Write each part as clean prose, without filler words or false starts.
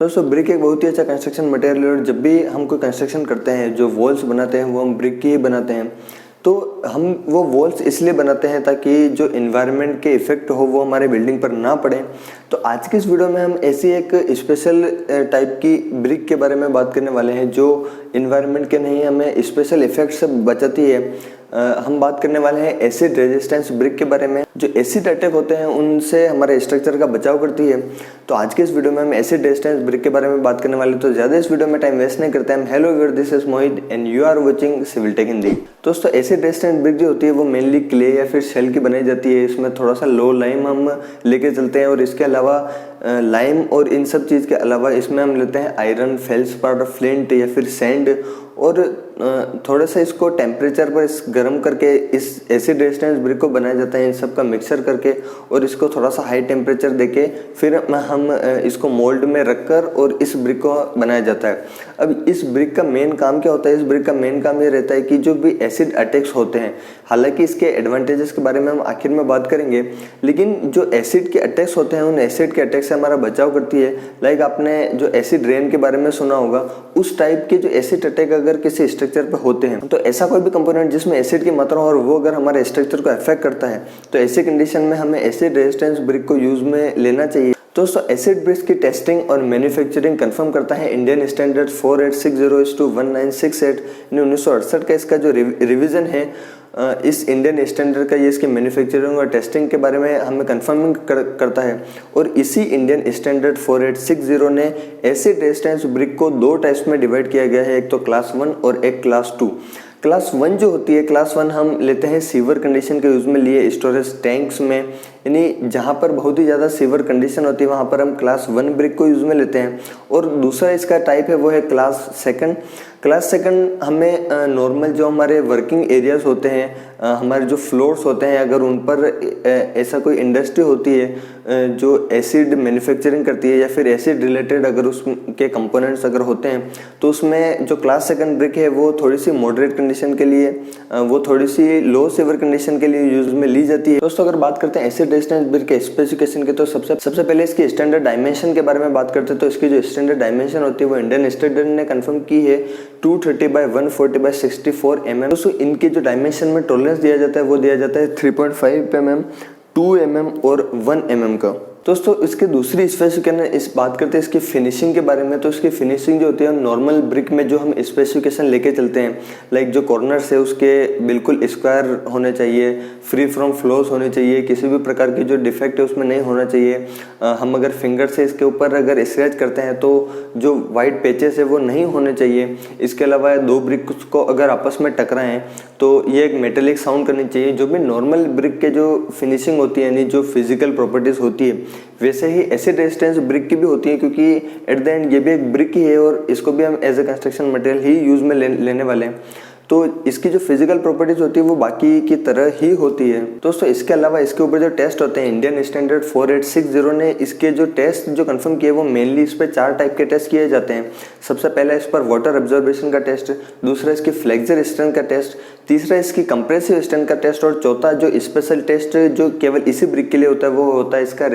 दोस्तों ब्रिक एक बहुत ही अच्छा कंस्ट्रक्शन मटेरियल है और जब भी हम कोई कंस्ट्रक्शन करते हैं, जो वॉल्स बनाते हैं वो हम ब्रिक की ही बनाते हैं। तो हम वो वॉल्स इसलिए बनाते हैं ताकि जो इन्वायरमेंट के इफ़ेक्ट हो वो हमारे बिल्डिंग पर ना पड़े। तो आज की इस वीडियो में हम ऐसी एक स्पेशल टाइप की ब्रिक के बारे में बात करने वाले हैं जो इन्वायरमेंट के नहीं, हमें स्पेशल इफ़ेक्ट से बचाती है। हम बात करने वाले हैं एसिड रेजिस्टेंस ब्रिक के बारे में। जो एसिड अटैक होते हैं उनसे हमारे स्ट्रक्चर का बचाव करती है। तो आज के इस वीडियो में हम एसिड रेजिस्टेंस ब्रिक के बारे में बात करने वाले हैं। तो ज़्यादा इस वीडियो में टाइम वेस्ट नहीं करते हैं। Hello viewer, this is Mohit and you are watching civil tech Hindi. दोस्तों एसिड रेजिस्टेंस ब्रिक जो होती है वो मेनली क्ले या फिर शेल की बनाई जाती है। इसमें थोड़ा सा लो लाइम हम लेके चलते हैं और इसके अलावा लाइम और इन सब चीज़ के अलावा इसमें हम लेते हैं आयरन, फेल्स पाउडर, फ्लिंट या फिर सैंड और थोड़ा सा इसको टेम्परेचर पर गर्म करके इस एसिड रेजिस्टेंस ब्रिक को बनाया जाता है। इन सब का मिक्सर करके और इसको थोड़ा सा हाई टेम्परेचर देके फिर हम इसको मोल्ड में रखकर और इस ब्रिक को बनाया जाता है। अब इस ब्रिक का मेन काम क्या होता है? इस ब्रिक का मेन काम ये रहता है कि जो भी एसिड अटैक्स होते हैं, हालांकि इसके एडवांटेजेस के बारे में हम आखिर में बात करेंगे, लेकिन जो एसिड के अटैक्स होते हैं उन एसिड के अटैक से हमारा बचाव करती है। लाइक आपने जो एसिड रेन के बारे में सुना होगा, उस टाइप के जो एसिड अटैक अगर किसी स्ट्रक्चर पे होते हैं तो ऐसा कोई भी कंपोनेंट जिसमें एसिड की मात्रा हो और वो अगर हमारे स्ट्रक्चर को अफेक्ट करता है तो ऐसी कंडीशन में हमें एसिड रेजिस्टेंस ब्रिक को यूज में लेना चाहिए। दोस्तों एसिड ब्रिक्स की टेस्टिंग और मैन्युफैक्चरिंग कंफर्म करता है इंडियन स्टैंडर्ड 4860/1968 इन 1968 का। इसका जो रिवीजन है इस इंडियन स्टैंडर्ड का, ये इसकी मैन्युफैक्चरिंग और टेस्टिंग के बारे में हमें कंफर्मिंग करता है। और इसी इंडियन स्टैंडर्ड 4860 ने एसिड रेजिस्टेंस ब्रिक को दो टाइप्स में डिवाइड किया गया है, एक तो क्लास 1 और एक क्लास 2। क्लास 1 जो होती है, क्लास 1 हम लेते हैं सीवर कंडीशन के यूज़ में लिए स्टोरेज टैंक्स में, यानी जहाँ पर बहुत ही ज़्यादा सीवर कंडीशन होती है वहाँ पर हम क्लास 1 ब्रिक को यूज़ में लेते हैं। और दूसरा इसका टाइप है वो है क्लास 2। क्लास 2 हमें नॉर्मल जो हमारे वर्किंग एरियाज होते हैं, हमारे जो फ्लोर्स होते हैं, अगर उन पर ऐसा कोई इंडस्ट्री होती है जो एसिड मैन्युफैक्चरिंग करती है या फिर एसिड रिलेटेड अगर उसके कंपोनेंट्स अगर होते हैं तो उसमें जो क्लास 2 ब्रिक है वो थोड़ी सी मॉडरेट कंडीशन के लिए, वो थोड़ी सी लो सीवर कंडीशन के लिए यूज में ली जाती है। दोस्तों अगर बात करते हैं एसिड रेजिस्टेंस ब्रिक के स्पेसिफिकेशन के, तो सबसे पहले इसकी स्टैंडर्ड डायमेंशन के बारे में बात करते हैं। तो इसकी जो स्टैंडर्ड डायमेंशन होती है वो इंडियन स्टैंडर्ड ने कंफर्म की है 230/140/64 mm। दोस्तों इनके जो डायमेंशन में टॉलरेंस दिया जाता है वो दिया जाता है 3.5 mm, 2 mm और 1 mm का। दोस्तों इसके दूसरी स्पेसिफिकेशन इस बात करते हैं इसकी फिनिशिंग के बारे में। तो इसकी फिनिशिंग जो होती है नॉर्मल ब्रिक में जो हम स्पेसिफिकेशन लेके चलते हैं, लाइक जो कॉर्नर्स है उसके बिल्कुल स्क्वायर होने चाहिए, फ्री फ्रॉम फ्लॉज होने चाहिए, किसी भी प्रकार की जो डिफेक्ट है उसमें नहीं होना चाहिए। हम अगर फिंगर से इसके ऊपर अगर स्क्रैच करते हैं तो जो वाइट पैचेस है वो नहीं होने चाहिए। इसके अलावा दो ब्रिक को अगर आपस में टकराएं तो ये एक मेटेलिक साउंड करनी चाहिए। जो भी नॉर्मल ब्रिक के जो फिनिशिंग होती है, यानी जो फिजिकल प्रॉपर्टीज होती है, वैसे ही एसिड रेजिस्टेंस ब्रिक की भी होती है, क्योंकि एट द एंड ये भी एक ब्रिक ही है और इसको भी हम एज ए कंस्ट्रक्शन मटेरियल ही यूज में लेने वाले हैं। तो इसकी जो फिजिकल प्रॉपर्टीज होती है वो बाकी की तरह ही होती है। दोस्तों इसके अलावा इसके ऊपर जो टेस्ट होते हैं, इंडियन स्टैंडर्ड 4860 ने इसके जो टेस्ट जो कंफर्म किए वो मेनली इस पर 4 टाइप के टेस्ट किए जाते हैं। सबसे पहला इस पर वाटर एब्जॉर्बेशन का टेस्ट, दूसरा इसकी फ्लेक्सर स्ट्रेंथ का टेस्ट, तीसरा इसकी कंप्रेसिव स्ट्रेंथ का टेस्ट और चौथा जो स्पेशल टेस्ट जो केवल इसी ब्रिक के लिए होता है वो होता है इसका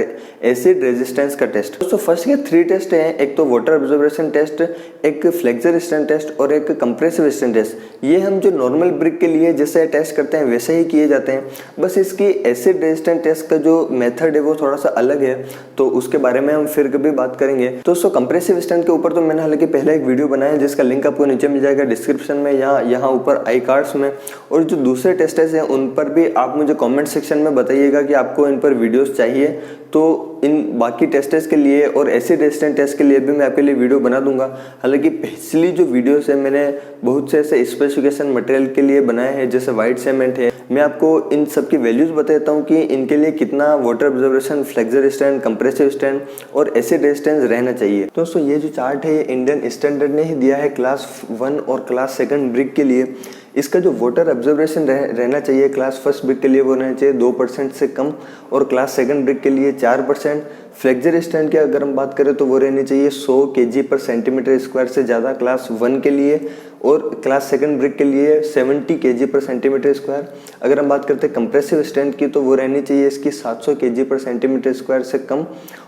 एसिड रेजिस्टेंस का टेस्ट। दोस्तों फर्स्ट के 3 टेस्ट हैं, एक तो वाटर एब्जॉर्बेशन टेस्ट, एक फ्लेक्सर स्ट्रेंथ टेस्ट और एक कंप्रेसिव स्ट्रेंथ टेस्ट। ये हम जो नॉर्मल ब्रिक के लिए जैसे टेस्ट करते हैं वैसे ही किए जाते हैं, बस इसकी एसिड रेजिस्टेंट टेस्ट का जो मेथड है वो थोड़ा सा अलग है, तो उसके बारे में हम फिर कभी बात करेंगे। दोस्तों कंप्रेसिव स्ट्रेंथ के ऊपर तो मैंने हालांकि पहले एक वीडियो बनाया है जिसका लिंक आपको नीचे मिल जाएगा डिस्क्रिप्शन में या यहाँ ऊपर आई कार्ड्स में। और जो दूसरे टेस्टेस हैं उन पर भी आप मुझे कमेंट सेक्शन में बताइएगा कि आपको इन पर वीडियोस चाहिए, तो इन बाकी टेस्टेस के लिए और एसिड रेजिस्टेंट टेस्ट के लिए भी मैं आपके लिए वीडियो बना दूंगा। हालांकि पिछली जो वीडियोस है मैंने बहुत से ऐसे स्पेसिफिकेशन मटेरियल के लिए बनाए हैं, जैसे वाइट सीमेंट है। मैं आपको इन सब की वैल्यूज बताता हूँ कि इनके लिए कितना water absorption, flexor strength, compressive strength और एसिड रेजिस्टेंस रहना चाहिए। दोस्तों ये जो चार्ट है ये इंडियन स्टैंडर्ड ने ही दिया है क्लास 1 और क्लास 2 ब्रिक के लिए। इसका जो वाटर एब्जॉर्बेशन रहना चाहिए क्लास 1 ब्रिक के लिए वो रहना चाहिए 2% से कम और क्लास 2 ब्रिक के लिए 4%। फ्लेक्सर स्ट्रेंथ की अगर हम बात करें तो वो रहनी चाहिए 100 kg/cm² से ज़्यादा क्लास 1 के लिए, और क्लास 2 ब्रिक के लिए 70 kg/cm²। अगर हम बात करते हैं कंप्रेसिव स्ट्रेंथ की तो वो रहनी चाहिए इसकी 700 kg/cm² से कम,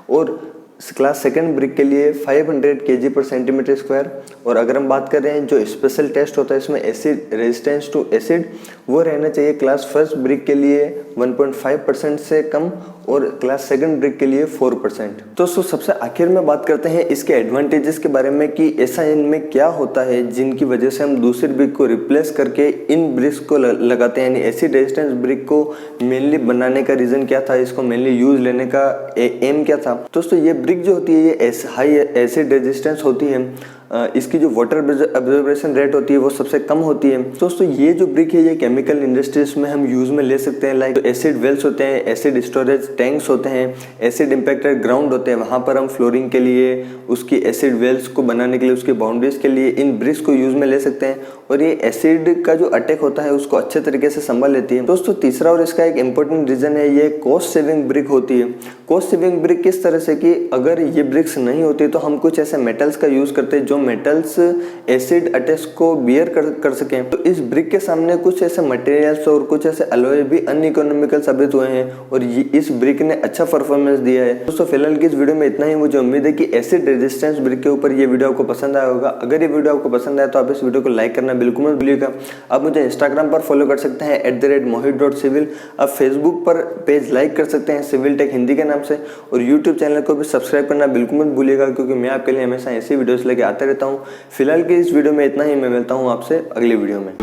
और क्लास सेकंड ब्रिक के लिए 500 kg पर सेंटीमीटर स्क्वायर। और अगर हम बात कर रहे हैं जो स्पेशल टेस्ट होता है इसमें एसिड रेजिस्टेंस टू एसिड, वो रहना चाहिए क्लास फर्स्ट ब्रिक के लिए 1.5% से कम और क्लास सेकंड ब्रिक के लिए 4%। तो सबसे आखिर में बात करते हैं इसके एडवांटेजेस के बारे में कि ऐसा इनमें क्या होता है जिनकी वजह से हम दूसरी ब्रिक को रिप्लेस करके इन ब्रिक्स को लगाते हैं। यानी एसिड रेजिस्टेंस ब्रिक को मेनली बनाने का रीज़न क्या था, इसको मेनली यूज लेने का एम क्या था। दोस्तों ये ब्रिक जो होती है ये हाई एसिड रेजिस्टेंस होती है, इसकी जो वाटर एब्जॉर्प्शन रेट होती है वो सबसे कम होती है। दोस्तों ये जो ब्रिक है ये केमिकल इंडस्ट्रीज में हम यूज में ले सकते हैं। लाइक एसिड वेल्स होते हैं, एसिड स्टोरेज टैंक्स होते हैं, एसिड इम्पैक्टेड ग्राउंड होते हैं, वहाँ पर हम फ्लोरिंग के लिए उसकी एसिड वेल्स को बनाने के लिए उसकी बाउंड्रीज के लिए इन ब्रिक्स को यूज में ले सकते हैं। और ये एसिड का जो अटैक होता है उसको अच्छे तरीके से संभाल लेती है। दोस्तों तीसरा और इसका एक इंपॉर्टेंट रीजन है ये कॉस्ट सेविंग ब्रिक होती है। कॉस्ट सेविंग ब्रिक किस तरह से कि अगर ये ब्रिक्स नहीं होती तो हम कुछ ऐसे मेटल्स का यूज करते हैं जो मेटल्स एसिड अटैक को बियर कर सकें। तो इस ब्रिक के सामने कुछ ऐसे मटेरियल्स और कुछ ऐसे अलॉय भी अनइकोनॉमिकल साबित हुए हैं और ये इस ब्रिक ने अच्छा परफॉर्मेंस दिया है। दोस्तों फिलहाल की इस वीडियो में इतना ही। मुझे उम्मीद है कि एसिड रेजिस्टेंस ब्रिक के ऊपर ये वीडियो आपको पसंद आया होगा। अगर ये वीडियो आपको पसंद आया तो आप इस वीडियो को लाइक करना बिल्कुल मत भूलिएगा। आप मुझे इंस्टाग्राम पर फॉलो कर सकते हैं @mohit.civil। आप फेसबुक पर पेज लाइक कर सकते हैं सिविल टेक हिंदी के नाम से, और यूट्यूब चैनल को भी सब्सक्राइब करना बिल्कुल मत भूलिएगा क्योंकि मैं आपके लिए हमेशा ऐसी वीडियोस लेके आता रहता हूँ। फिलहाल की इस वीडियो में इतना ही। मैं मिलता हूँ आपसे अगली वीडियो में।